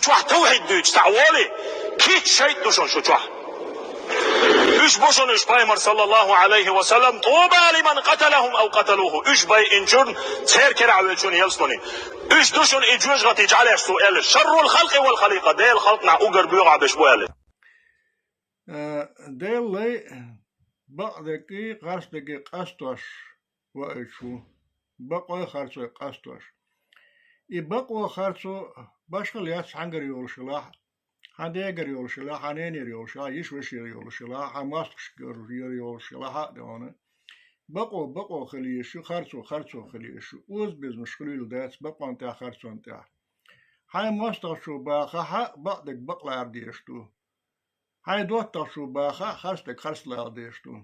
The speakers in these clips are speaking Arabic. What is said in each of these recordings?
شوح توحيد دوش تعوالي كيت شيء دوشون شو شوح إيش بوشون إيش بايمر صلى الله عليه وسلم طوبى لمن قتلهم أو قتلوه إيش باي إنجون تسير كرع ويشون يلصني إيش دوشون إجوج غتيج عليه سؤال شر الخلق والخليقة ده الخلق نع أوجر بيوع بشوالي ده اللي بعدكي قصدكي قصدش وإيشو بقى خرصو قصدش يبقى خرصو باشكال ياس هنجر يولشلا هنديجر يولشلا هنينير يولشلا يشوش يولشلا هماستش يولشلا هادونه بقى خليشو خرصو خليشو وز بزمش خليل داس بقى انت خرصو انت هاي ماستشو باخا بعدك بقى عرديشتو هاي دوتا شو باخا خرصتك خرص لارديشتو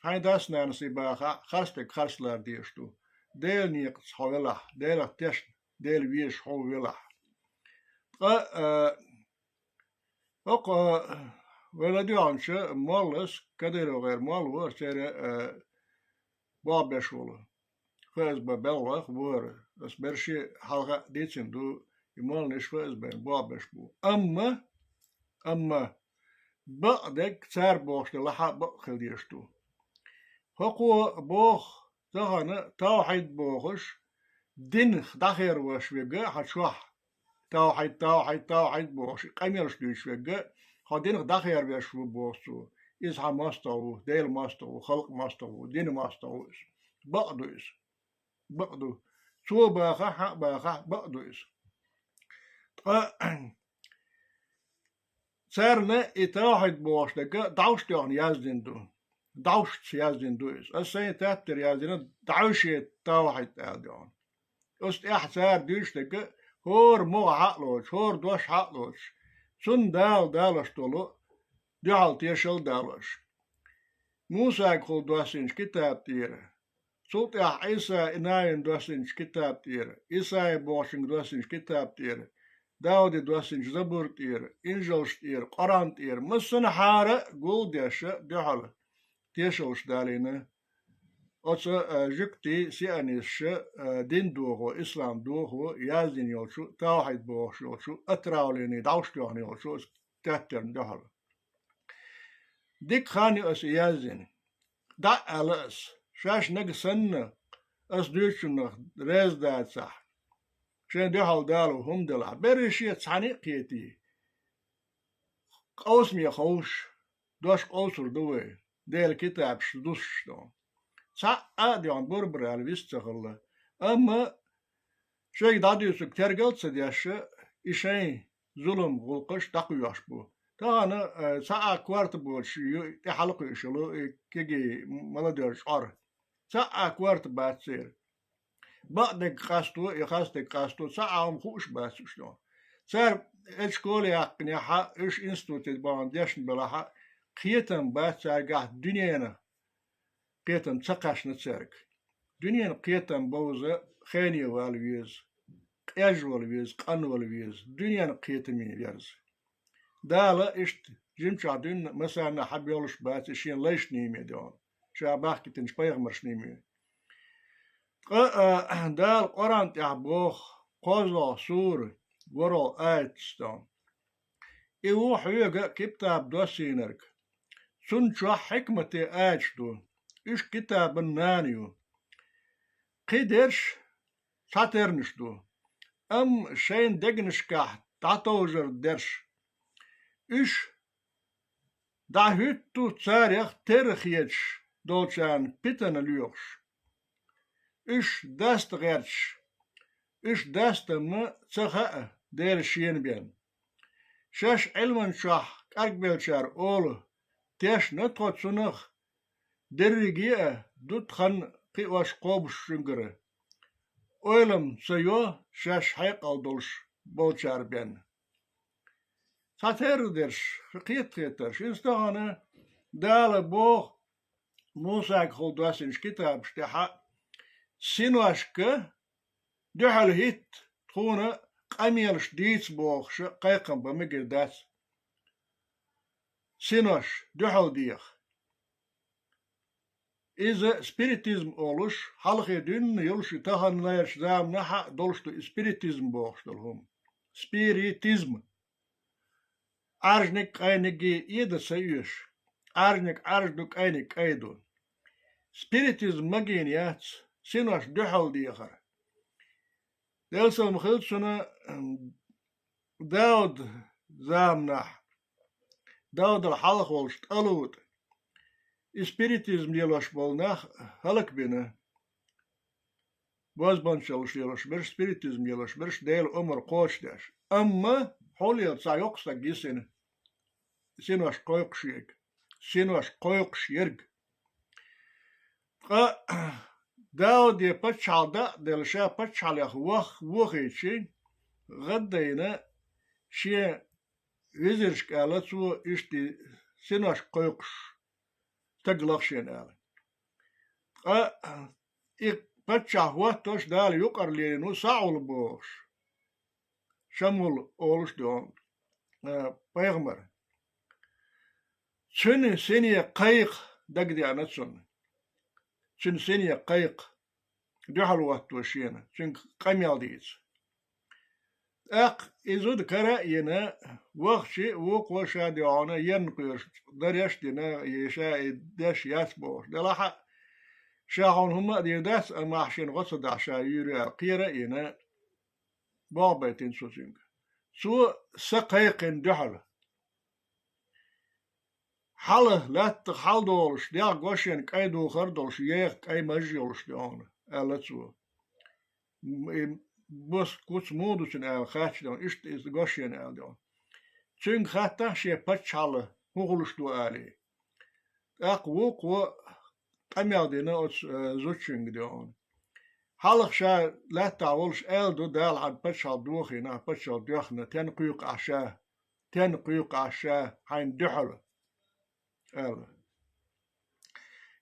هاي داس نانسي باخا خرصتك خرص لارديشتو ديل نيقص حوله ديل تشن ديل ويش حوله ولدي عنش مالس كدير غير مال ورسير بابشوله فاز ببلغ ور بس برشي حلقة ديتشن دو يمال نش فاز بين بابشبو أما بعدك سار بوش لحق بقل يشتو هقو بوخ تهنا توحيد بوخش دين دخير وش وجا هتشوح توحيد بوخش قميرش ديش وجا هدين دخير وش بوخسو إز هماستو ديل ماستو خلق ماستو دين ماستو بقدو سو باخا حق باخا بقدو إس سرنا إتاحد بوش لك دعوش يعني يازدين دو دعوش يازدين دو إس السين تاتر يازدين دعوش توحد يازدين است إحسار ديش لك هور مو حقلوش هور دوش حقلوش سن دالش طولو دعال تيشل دالش موسى كل دوسينش كتاب تيره سلط عيسى إناين دوسينش كتاب تيره إيساي بوشنج دوسينش كتاب تيره داود دوسينش زبور تيره إنجلش تيره قرآن تيره مسن حارة قول ديشة دحل تيشلش دالينا أصلا جكتي سيانيش دين دوغو إسلام دوغو يازين يوشو توحيد بوش يوشو أتراوليني داوشتوهني يوشو تهترن دحل ديك خاني أس يازين دا ألس شاش نق سنة أس دوشنخ ريز داد صح شان دحل دالو هم دلع بريشي تسعني قيتي قوس مي خوش دوش قوسر دوي ديل كتاب شدوش دون ساعة ديان بربر على بيستغل أما شيء داديوسك ترجل سديش إشين ظلم غلقش تقوياش بو تانا ساعة كوارت بولش يحلق يشلو كيجي ملادير شعر ساعة كوارت باتسير بعدك قاستو يخاستك قاستو ساعة مخوش باتسوشلون سار إشكولي يقني حق إش إنستوتي بان ديشن بلاها قيتم باتسار قاعد دنيانا قيتم تسقاش نتسارك دنيا قيتم بوزة خاني والويز قياج والويز قن والويز دنيا قيتمين يرز دالا إشت جمشع دون مثلا حب يولش بات إشين ليش نيمي دون شاباح كتنش بيغمرش نيمي دال قران تحبوخ قوزا سور ورو آيتستان إيوح يوغا كتاب دوسينرك سنشا حكمة آيتستون إش كتاب النانيو قدرش ساترنش دو أم شين دقنش كح تعتوجر درش إش داهيتو تاريخ ترخيتش دوشان بيتن اليوش إش داست غيرش إش داست ما تخاء دير شين بين شاش علمن شاح أقبل شار أوله تيش نتخد سنخ درجية دوت خن قيواش قوب شنجرة أولم سيو شاش حيق أودلش بولشار بين ساتير درش قيترش إنستغانا دال بوخ موسى خل دواسنش كتاب شتحا سينواشك دحل هيت تخونا قميلش ديتس بوخش قيقم بمجر داس سينوش دحل ديخ إذا سبيريتيزم أولش حلقة دين يلش تهان لايرش زام نحا دولش تو سبيريتيزم بوخش دلهم سبيريتيزم Arjnik einige jeder sayush. Arjnik arjduk einik eidu. Spiritism magin yats. Sinos duhal diachar. Delsel mchiltsuna Daud zamnah. Daud al halch wolst alut. Spiritism dielosh bolnach halk binnen. Bozbançalıш dielosh bir spiritism dielosh bir deel umar qoçdash. Amma holiyat sayoksa gisin. Sinos qoyqshik. Sinos qoyqshirg. Daud ye paçalda delşa paçalях вахичи غدينا شي وزرش قالت سو اشتي سناش قيقش تقلقشين قال إك paçah وقتش دال يقر لينو ساول بوش شمول أولش دون بيغمر شن سنية قيق دقدي أنا سن شن سنية قيق دوحل وقت وشينا شن قميال ديز إزود كرا ينا وقشي وقوشا ديانا ينقيش دريش دينا يشا داش ياسبوش دلاحا شاهون هما ديداس أماحشين غصد عشا يوري قيرا ينا بابتين سوزينك سو سقيقين دوحل حاله لا تحال دولش ديا غوشين كاي دو خردولش يخ كاي مجيولش ديانا ألتسو بس كوتس مودوشن خاتش دون إشت إز غوشين دون تشين خاتا شي باتشاله هوغلش دو آلي وو قميال دينا أوتس زوتشين دون حالخ شا لا تعولش دو دال عد باتشال دوخينا باتشال دوخنا تن قيوق عشا حين دحل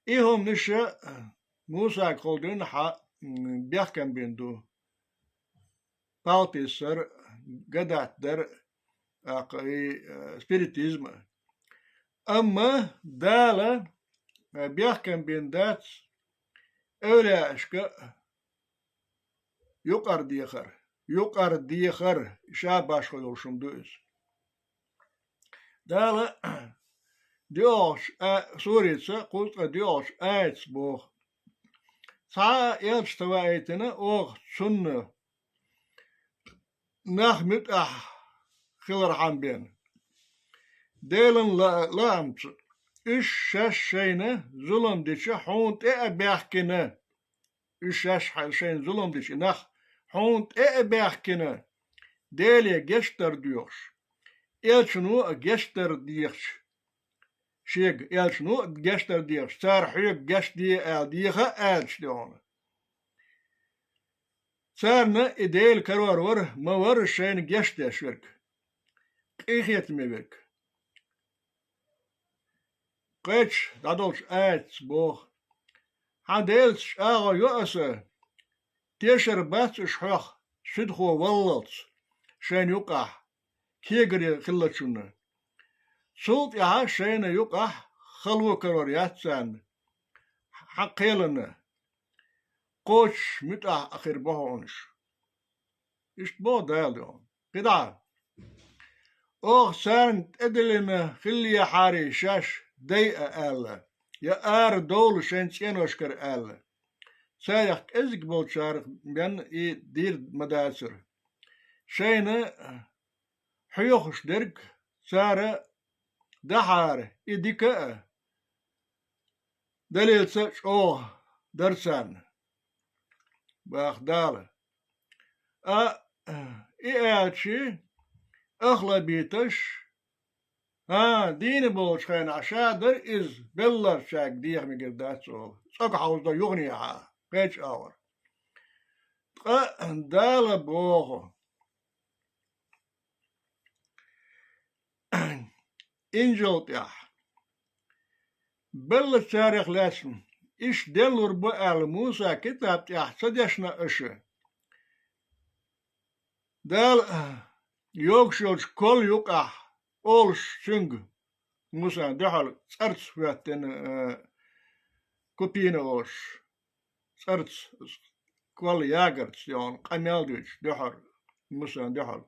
إيهم نشا موسى قولدين بيحكم بيندو بالتيسر قدعت در سبيريتيزم أما دالة بيحكم بيندات أولا أشكا يقر ديخر شاباش خيولشم دوز دالة ديوش سوريتسا قلت ديوش آيتس بوخ تا يلش توايتنا اوغ سنة نخمت خلر عن بين ديلن لامت إش شاش شينا ظلم ديشا حونت بيحكنا إش شاش شين ظلم ديشا نخ حونت بيحكنا ديلي جشتر ديوش إلشنو جشتر ديوش شيء إلشنو جشتر ديوش صار حيق جشت دي ديخا إلش ديونا صارنا إديل كروار ور ما ور شين جشت شرك إخيت مبك قيتش دادولش آيتس بوخ هاديلش آغا يؤسى تيشر باتش شحوخ شدخو واللتس شين يقع كيغري خلتشونا سلط يها شين يقع خلو كرور ياتسان حقيلنا قوش متع أخير بوهونش إشت بو دايل ديون قدع أوغ سان تدلنا خلي حاري شاش ديئة آلا يا دول شين تينوشكر آلا سايق إزك بولشارك بيان دير مداسر شين حيوخش درك سارة دحار إديكا دليل ساش أوه درسان باخدالة إياتشي أخلا بيتش دين بولش خين عشادر إز بلر شاك ديخ مقردات سول ساق حوز دا يغني قيتش آور دالة بوغو إنجل تيح بلر تاريخ لاسم إش دلور بقال موسى كتاب تيح صدشنا أشي دال يوكشوش كل يقع أولش شنگ موسى دحل سرت فاتن كوبين أولش سرت كل ياغرت يون قميل ديش دحل موسى دحل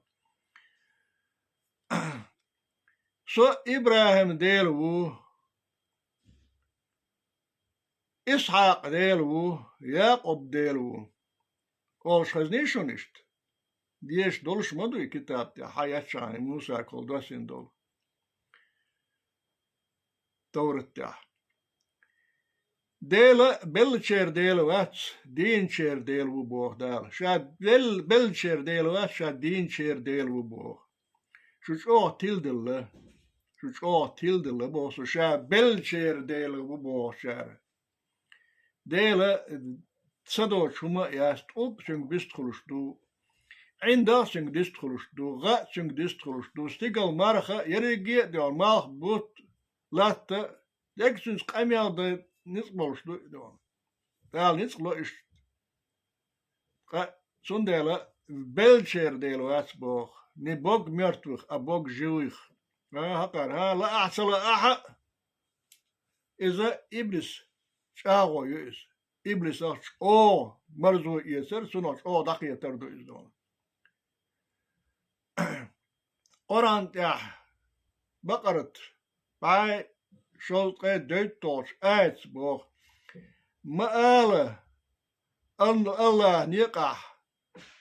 سو إبراهيم ديلو إسحاق ديلو يعقوب ديلو أوش خزني شونشت ديش دولش مدوي كتاب تي حياة شاني موسى كل دوسين دول تورت تاع ديلا بلشير ديلا واتس دين شير ديل وبوخ دال شاد بلشير ديلا واتس شاد دين شير ديل وبوخ شوش تيلدل بوخ شاد بلشير ديل وبوخ شار ديلا صدو شما ياست اوب سنگ بست خلشتو عند سنگ دست خلشتو غا سنگ دست خلشتو ستيقل مارخا يريقيا ديال مالخ بوت لاتا يكسنس قاميال دي نسبولش دون دال نسبلو إش سندلا بلشير ديلو أسبوخ نبوغ مرتوخ أبوغ جويخ هكار لا أحسن أحا إذا إبليس شاغو يؤس إبليس أخش مرزو يسر سنوش دقية تردو إزدون قرآن تاح بقرت باي شلقة دوتوش آيت بوخ ما أن الله نيقح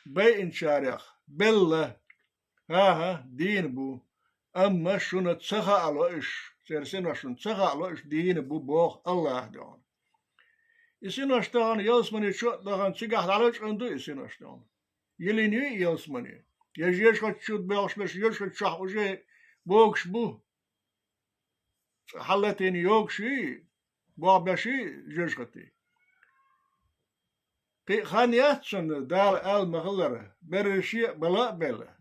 بين شارخ بله دين بو أما شنو تسخى على إيش سيرسنا شنو تسخى على إيش دين بو بوخ الله دون يسنا شتان يلسمني شو دهان سيجح على إيش عنده يسنا شتان يليني يلسمني يجيش قد شو بيلش بس يجيش قد شح وجه بوكش بو حلتين يوكشي بابشي يجيش قدي خانياتشن دال المغلرة برشي بلا بلا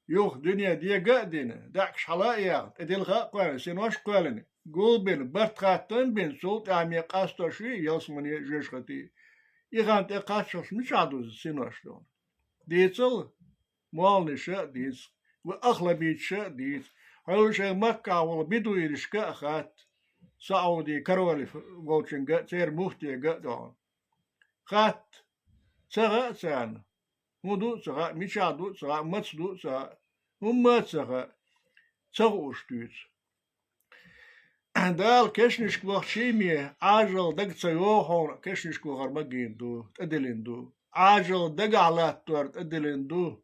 يوخ دنيا دي قادين داكش حلايا اديل غا قوان سينوش قوالن قول بين برتخاتن بين سلط عمي قاستوشي يلسمني جيشختي يغان تقاشوش مش عدوز سينوش دون ديتل مالنشا ديت واغلبيتشا ديت هلوش مكة ولا بدو يرشكا خات سعودي كرولي ووتشنجا تير مفتي دون خات سغا سان هدو سغا ميشادو سغا ماتسدو سغا هم سغا سغوش تيت دال كشنش كوخ شيمي عاجل دق سيوحون كشنش كوخ ارمجين دو تدلين دو عاجل دق على تور تدلين دو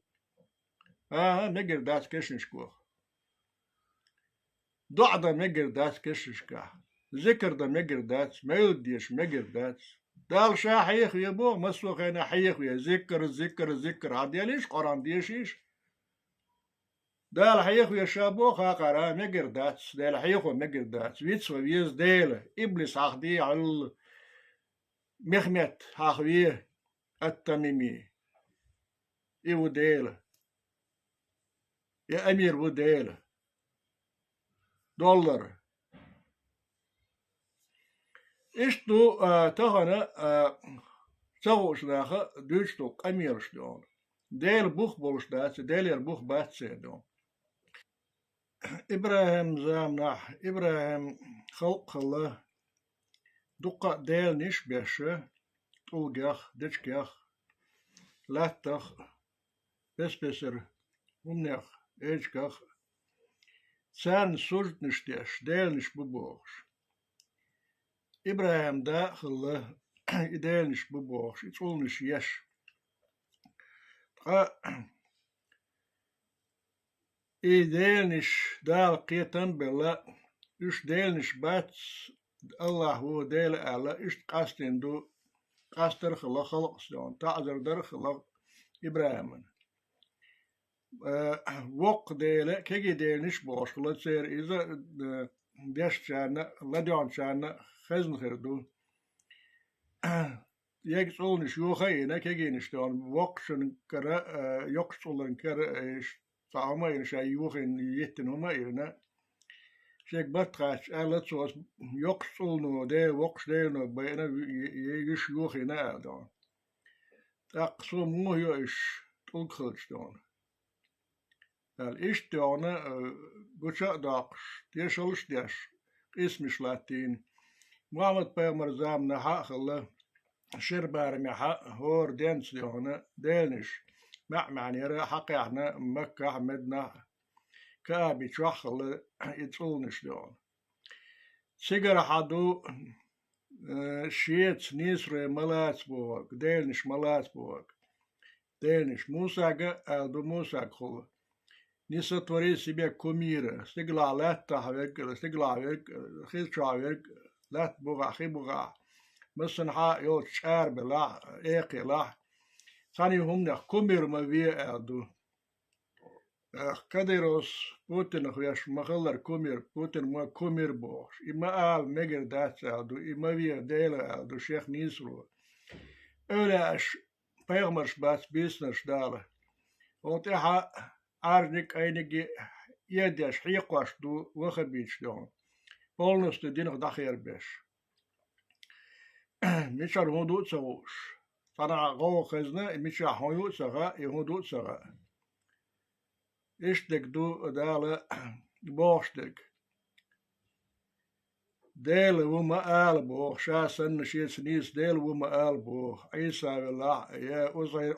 مجر داس كشنش كوخ دع دا مجر داس كشنش كا ذكر دا مجر داس ميوديش مجر داس دال شاحيخ يبو مسلوخ هنا حيخ يا ذكر عدياليش قران ديشيش دال حيخ يا شابو قرا مجر داتس دال حيخ مجر داتس ويتس ويز ديل ابليس عقدي على مخمت حقويه التميمي ايو ديل يا امير وديل دولار إشتو تهنا سووش داخل دوشتو قميرش دون ديل بوخ بولش داتس ديل بوخ باتسي دون إبراهيم زامنح إبراهيم خلق الله دقة ديل نش بيشة طوجخ دشكخ لاتخ بسبسر ومنخ إيجكخ سان سوجت نشتيش ديل نش ببوخش إبراهيم داخل إديل نش ببوخش يتقول نش يش إديل نش دال قيتن بلا إش ديل نش باتس الله هو ديل على إش قاستين دو قاستر خلا خلق سدون تعذر در خلق إبراهيم وق ديل كي ديل نش بوش خلا سير إذا ديش شانا لديون شانا خزن خردو يكسول نش يوخينا كي نشتون وقشن كرا يقصولن كرا فعما ينشا يوخين يتن هما إلنا شيك بطخاش ألا صوص يقصولنو دي وقش دينو بينا يش يوخينا دون تقصو مو يوش تلقلش دون الإش دون بوشا داقش ديشلش ديش اسمش لاتين محمد بيغمر زامنا حق الله شربار محا هور دينس ديونا دينش معني حق احنا مكة حمدنا كابي شوخل يتولنش دون سيجر حدو شيت نيسر ملات بوك ديلنش ملات بوك ديلنش موساقة ألدو موساق خو نيسا توري سيبيا كوميرة استقلع لاتا هيك استقلع هيك خيلشا هيك لات بوغا خي بوغا مثلا ها يو شعر بلا ايقي لا ثاني هم نخ كومير ما في ألدو كاديروس بوتين خوياش مخلر كومير بوتين ما كومير بوش إما آل مجر دات ألدو إما في ديلا ألدو شيخ نيسرو أولاش بيغمرش باس بيسنش داله وطيحا عارنك أينك يديش حيقواش دو وخبيش دون بولنس تدينك دخير بيش ميشار هندو تسوش فانا غو خزنة ميشار هندو تسغا يهندو تسغا إشتك دو دالة بوشتك ديل وما آل بوخ شاسن شيء سنيس ديل وما آل بوخ عيسى بالله يا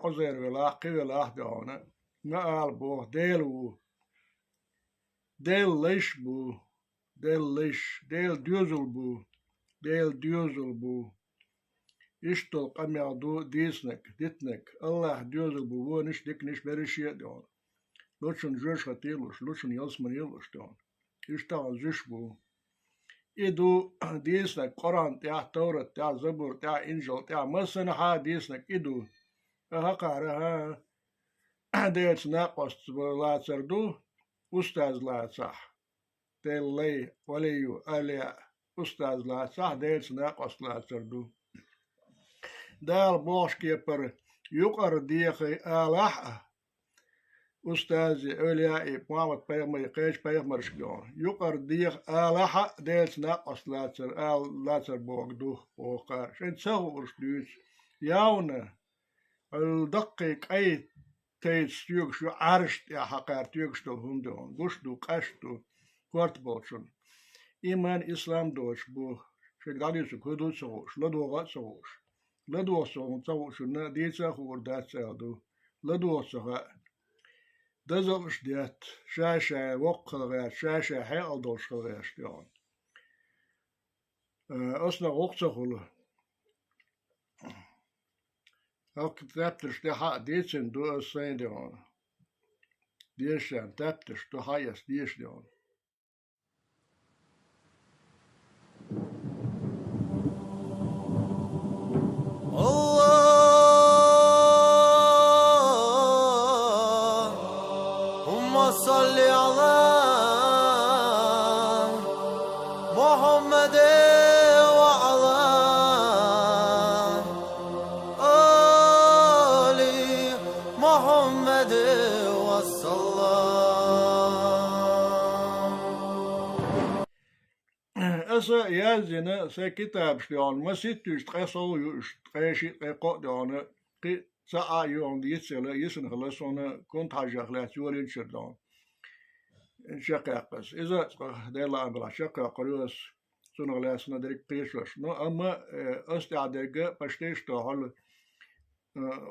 أزير بالله قي بالله دونه ما آل بوخ ديل ليش بو ديل ليش ديل ديوزل بو إشتل قمع دو ديتنك الله ديوزل بو ونش ديك نش بريشي دون لوشن جوش هتيلوش لوشن يلسمن يلوش دون إشتغل جوش بو إدو ديسنك قرآن تاع تورة تاع زبور تاع إنجيل تاع مسنحة ديسنك إدو هقارها ديت ناقص لا تردو أستاذ لا صح ديل لي وليو أليا أستاذ لا صح ديت ناقص لا تردو دال بوش كيبر يقر ديخي آلح أستاذ أولياء محمد بيغمر قيش بيغمر شكون يقر ديخ آلح ديت ناقص لا تر بوك دوخ بوخار شن تسوغ شدوش ياونا الدقيق أي تيت ستيوك شو عرشت يا حقار تيوكشتو هندون قشتو قشتو كورت بوشن إيمان إسلام دوش بو شك دالي سو كدو تسوغش لدوغا تسوغش لدوغ سوغن تسوغش نا ديتا خور دات سيادو لدوغ سوغا دزغش ديت شاشة وقل غير شاشة حيال دوش غير شتيون أصنا وقت خلو Ook tapters de ha ditsen do zijn de Dieschen tapters do hayas dieschen. Allahumma salli ala Muhammed wa ala محمد والسلام أسا يازنا سا كتاب شلون ما ستوش تقصو يوش تقاشي قدونا قي ساعة يوم يتسلا يسن خلصونا كنت حاجة خلاص يولين شردون شقاقس إذا ديلا أمبلا شقاق ريوس سن خلاصنا دريك قيشوش نو أما أستعدق بشتيش تهل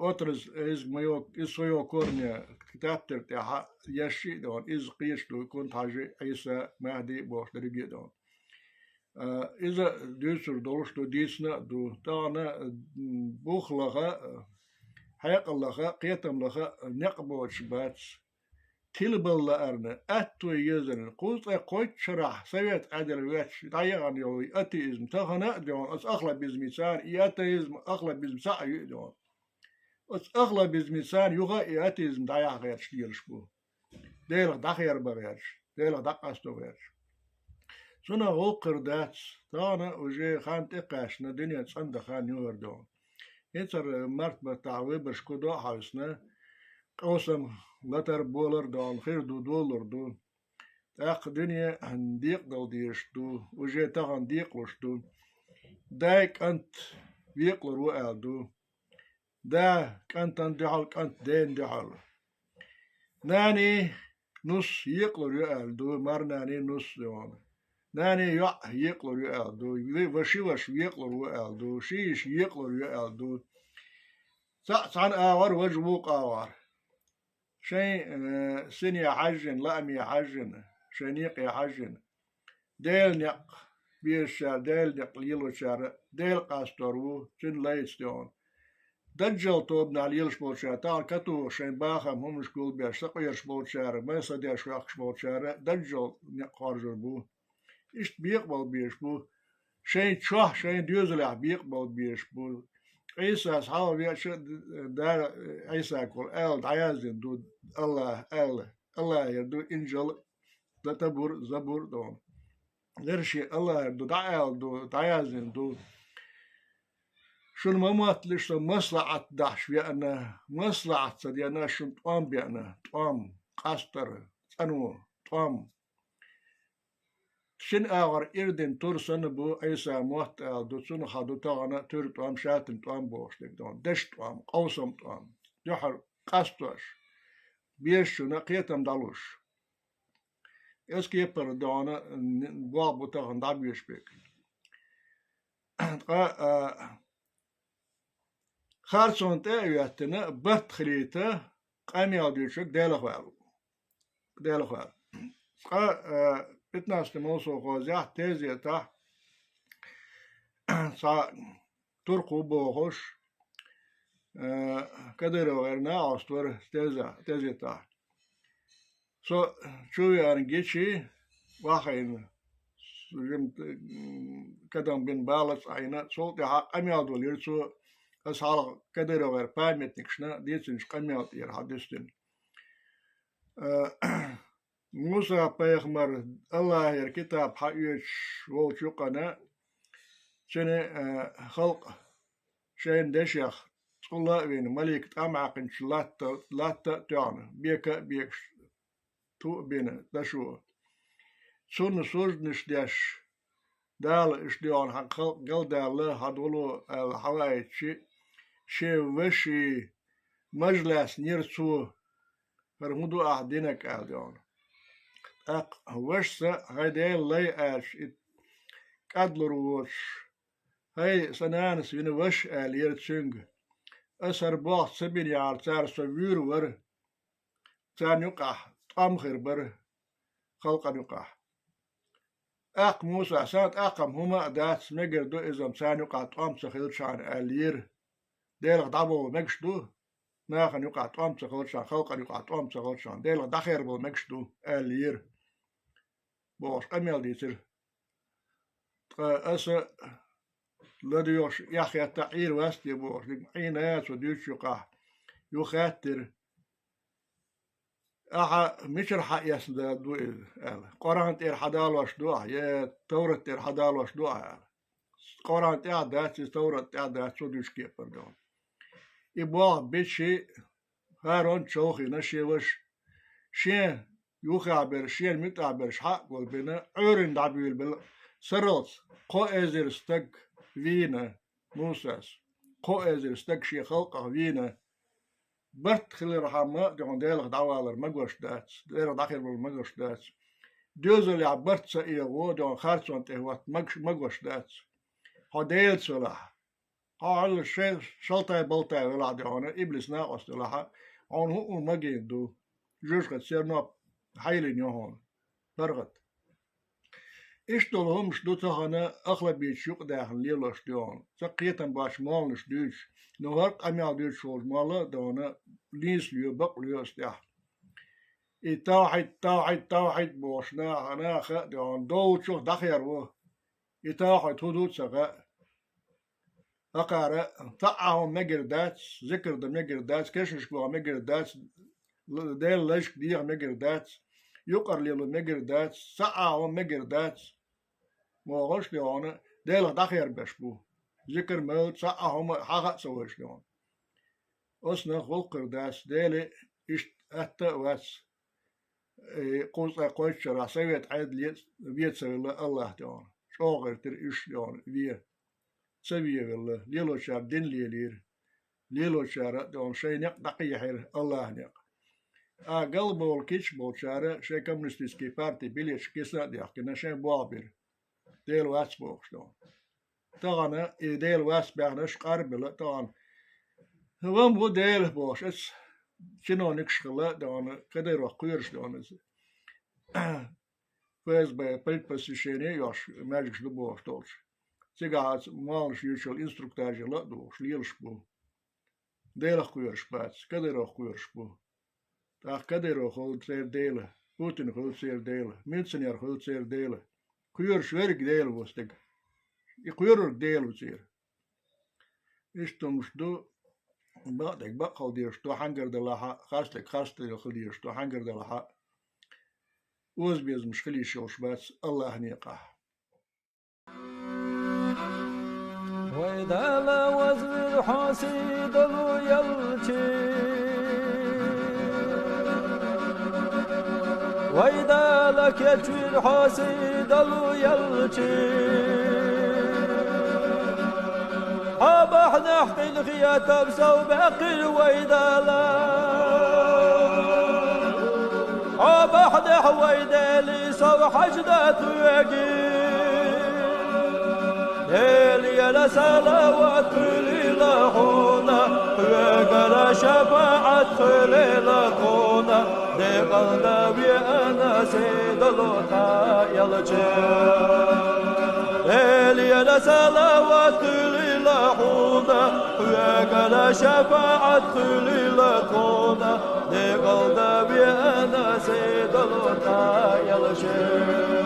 أترز إز مايو إسويو كورنيا كتابتر تاع يشي دون إز قيش دو كنت حاجة عيسى مهدي بوش دريجي دون إذا دوسر دولش دو ديسنا دو تانا بوخلغا حيقلغا قيتملغا نقبوش باتس تلبل لأرنا أتو يزن قلت قويت شرح سويت عدل ويتش طيغان يوي أتيزم تغنى دون أس أغلب بزميسان إياتيزم أغلب بزمساء دون أس أغلب بزميسان يغا إياتيزم دايا غير شتيرش بو ديلغ داخير بغيرش ديلغ داقاستو غيرش سنة غوقر داتس تانا وجي خان تقاشنا دنيا تصند خان يور دون يتر مرتبة تعويبش كدو حوسنا قوسم لتر بولر دون خير دو دولار دون تاق دنيا هنديق دو ديش دو وجي تاقن ديقلش دو دايك أنت بيقلر وقال دو دا كانت اندحل كانت دين دحل ناني نص يقلر يقال دو مرناني نص دون ناني يقلر يقال دو وشي يقلر يقال دو شيش يقلر يقال دو سعن آور وجبوق آور شيء سن يحجن لأم يحجن شنيق يحجن ديل نق بيشار ديل نق ليلو شار ديل قاسترو شن ليستون دجل توبنا ليلش بولشار تال كتو شين باخم هم شكول بيش سقيرش بولشار ما صديش وقش بولشار دجل نقارجر بو إشت بيقبل بيش بو شين شوه شين ديوزلع بيقبل بيش بو عيسى أصحابه بيش دار عيسى يقول دعيازين دو الله يردو إنجل تبور زبور دون غيرشي الله يردو دعيازين دو شون ممات ليش مصلحة داش بيأنا مصلحة صديانا شون طعم بيأنا طعم قاستر تنو طعم شن أغر إردن تورسن بو عيسى موت دو سن خدو تاغنا تور طعم شاتن طعم بوشتك دون دش طعم قوسم طعم جحر قاستوش بيش شون قيتم دالوش اسكي پر دانا بوابو تاغن دابيش بيك خارسون تأويتنا بط خليته قامي عديشك ديلخوال بتناس موسو غازيح تيزيتا سا ترقو بوخوش كدر وغيرنا أستور تيزيتا سو شوي أرنجيشي واخين جمت كدام بين بالس عينا صوتي حق قامي عدول يرسو أصحاب كدر وغير بايمت نكشنا ديتنش قامي عدير حدثتن موسى بيغمر الله ير كتاب حقيش وشقنا شنو خلق شين دشيخ الله وين ملك تامعقن لاتا تعنا بيك تو بين دشو سون سوج نشداش دال اشديون حق قل دال هدولو الحوايج شي وشي مجلس نيرسو فرمودو أحدينك أهديون وش هاي لي اش كادلروش هاي سنانس وين وش يرتشنج اسر باخ سبين يار تار سوير ور تار يقع طام خير بر خلق يقع موسى سات هما دات مجر دو ازم سان يقع طام سخير شان الير دير دابو مكشدو ناخن يقع طام سخير شان خلق يقع طام سخير شان دير دخير بو مكشدو الير بوش أميل ديتر أسا لديوش يخي التعير واستي بوش لمحين آيات وديوش يقع يخاتر أحا مشر حق يسداد دو قرآن تير حدال واش دوح يا تورة تير حدال واش دوح قرآن تير دات تورة تير دات سوديوش كيبر دون إبواه بيتشي هارون شوخي نشي وش شين يخابر شين متعبر حق والبنا عورن دعبيل بل سرط قو ازر استق فينا موساس قو ازر استق شي خلقه فينا برت خلي رحمة دون ديلغ دعوالر مقوش دات ديلغ داخل بالمقوش دات دوزل يعبرت سئيغو دون خارسون تهوات مقوش دات ها ديل سلاح ها على الشيء شلطة بلطة ولا دعونا إبليس ناقص لها عن هو مجين دو جوش قد سيرنا حيلين يهون فرغت اشتغلهم شدو تهانا أغلب يشوق داخل ليلوش ديون سقيتن باش مالنش ديش نهارق أميال ديش شوز مالا دونا ليس ليو بق ليو استيح توحيد بوشنا أنا خا ديون دول شوخ دخير و توحيد هدود سغا أقارا تعهم مجر داتس ذكر دا مجر داتس كشش بوا مجر داتس ديل لشك ديغ مجر داتس يقر ليلو مجر داتس سعهم مجر داتس موغش ليونا ديل دخير بشبو ذكر ملت سعهم حقا سوش ليون أسنا خلقر داتس ديل إشت أتا واس قوصا قوش راسويت عيد بيت سوي الله ليون شوغر تر إش ليون بيه سويه والله ليلو شار دين ليلو شار دون شيء نق دقيق حير الله نق قلب والكيش بول شار شيء كمونستيسكي بارتي بليش كيسا ديق كنا شيء بوابر ديل واس بوخش دون طبعا ديل واس بيعنش قرب لا طبعا هو مو ديل بوش اس شنو نكشخلا دون كده يروح قيرش دون فاز بقلت посвящение يوش ماجش دبوش تولش سيجاعت مالش يوشل инструктажи لا دوش ليلش بو ديلخ قيرش باتس كده يروح قيرش بو تاخ كده يروح هول تسير ديله بوتين هول تسير ديله ميلسنير هول تسير ديله قيرش ورق ديله وستق يقيرر ديله تسير إشتمش دو بعدك بقى ديرش تو حنجر دلها خاصلك خليش تو حنجر دلها وز بيز مش خليش يوش بس الله نيقه وإذا لا وزن حاسد يلتي وإذا لك يجوي حاسد يلتي أبح نحقي الخيات بسو باقي وإذا لا أبح نحوي لي سو حجدات ويقين ليلي لسلاوات للهونا وقال شفاعة للهونا لقلبي أنا سيد الوطا يلجي ليلي لسلاوات للهونا وقال شفاعة للهونا لقلبي أنا سيد الوطا يلجي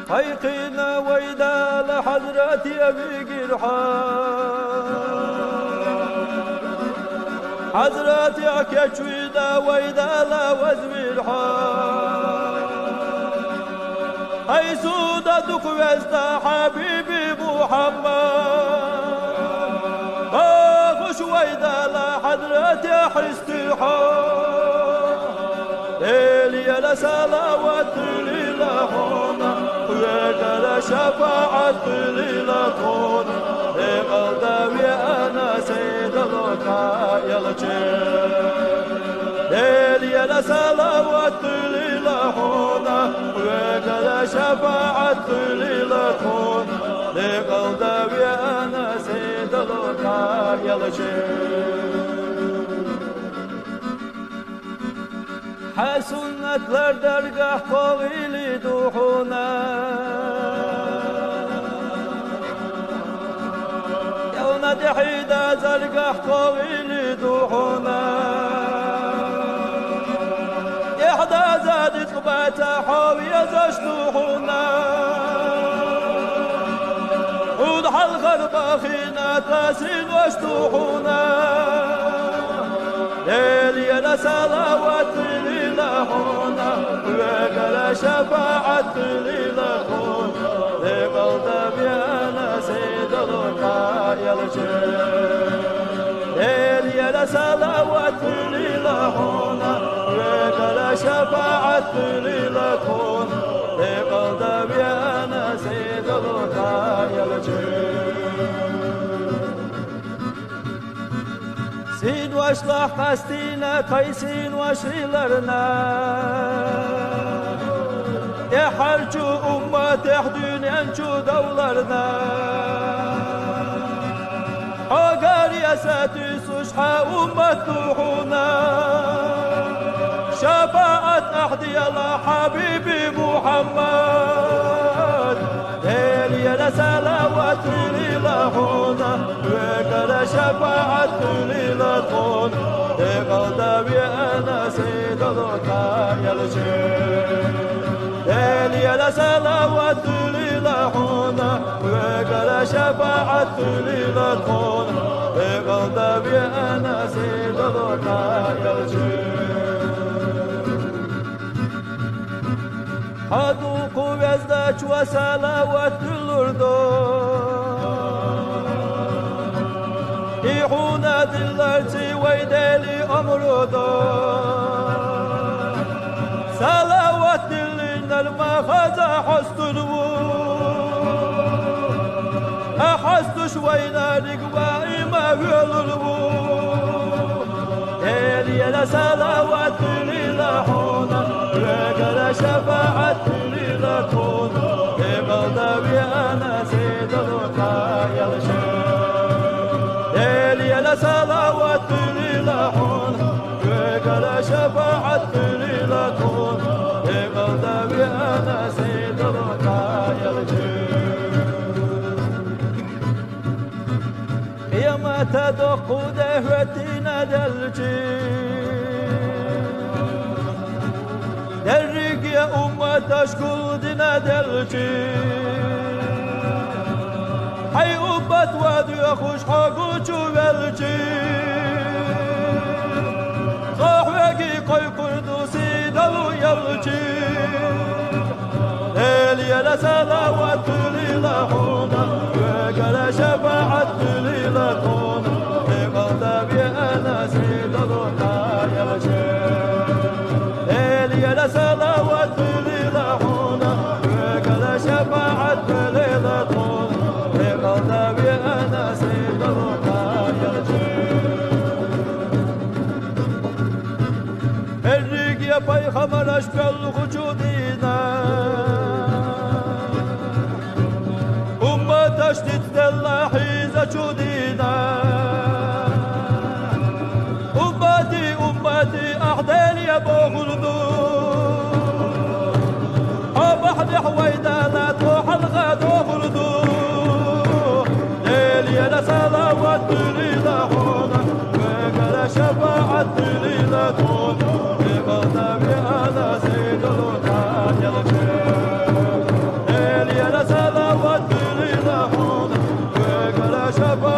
حيقنا ويدا لحضرتي أبي الحال حضرتي أكيشويدا ويدا لوزم الحال أي سودة دقويستا حبيبي محمد باغش ويدا لحضرتي حستي حال ليلي لسلاوات للهونا وقال شفاعة للكون لقلبي أنا سيد الوطا يلجي ليلي لسلاوات للهونا وقال شفاعة للكون لقلبي أنا سيد الوطا يلجي حسنتler dergah kovili duhuna Yavna dihida zergah kovili duhuna İhda zadit qbata hawiya zashtuhuna Udha al-gharba khina tasin washtuhuna ليلي لسلاوات للهونا وقال شفاعة للهون لقلبي أنا سيد الوطا يلجي ليلي لسلاوات للهونا وقال شفاعة للهون لقلبي أنا سيد الوطا يلجي سين واشلح قستينا قيسين وشيلرنا يحرجو أمة يحدون ينجو دولرنا حقار يساتي سشحى أمة توحونا شفاعة أحدي الله حبيبي محمد ليلي لسلاوات للهونا وقال شفاعة للكون لقلبي أنا سيد الوطا يلجي ليلي لسلاوات للهونا وقال شفاعة للكون لقلبي أنا سيد الوطا يلجي حدوق ويزداج وسلاوات الأردن يحونا دلرتي ويدالي أمردن سلاوات لنا المخزى حست أحست شوينا رقبائي ما الوو ليلي لسلاوات للهونا وقال شفاعة للكون لقلبي أنا سيد الوطا يلجي ليلي لسلاوات أنا سيد الرقايا يا ما تدق دهوتنا درق يا أمة أشكل دنا حي أبت وادي أخوش حقو شوالجي صاحبي قوي قدوسي دلو يلجي ليلي لسلاوات للحونا وقال شفاعة للكون لقلبي أنا سيد الرقايا ليلي لسلاوات للحونا وقال شفاعة للكون لقلبي أنا سيد الرقايا الريق يا باي خمر أشكال وجودينا تشتت دلاحيزة جودينا أمتي أحدين يا بغلدو أبحد حويدا لا تروح الغد وغلدو ليلي لسلاوات للحونا وقال شفاعة للكون لقلبي أنا سيد الرقايا ليلي لسلاوات شفاعة